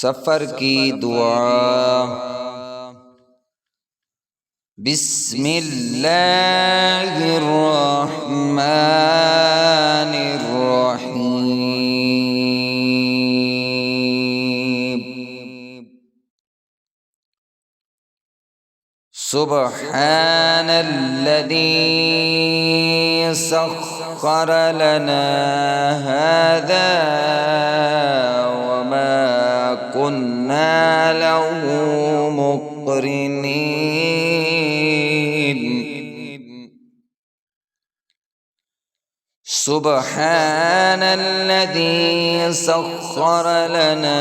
सफ़र की दुआ। बिस्मिल्लाहिर्रहमानिर्रहीम। सुब्हानल्लज़ी सख्खर लना हाज़ा वमा कुन्ना लहू मुक़रिनीन। सुब्हानल्लज़ी सख्खर लना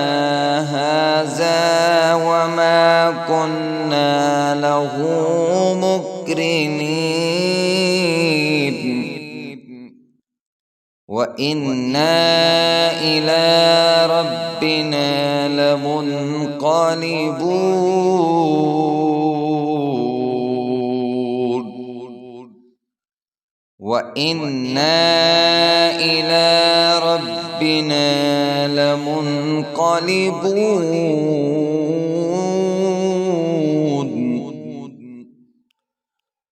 हाज़ा वमा कुन्ना लहू मुक़रिनीन व इन्ना इला रब्बिना लमुन्क़लिबून व इन्ना इला रब्बिना लमुन्क़लिबून।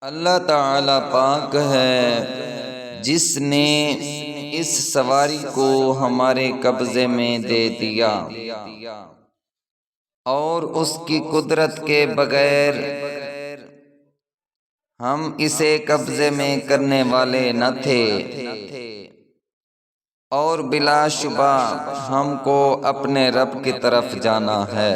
अल्लाह ताला पाक है जिसने इस सवारी को हमारे कब्जे में दे दिया और उसकी कुदरत के बगैर हम इसे कब्जे में करने वाले न थे और बिलाशुबा हमको अपने रब की तरफ जाना है।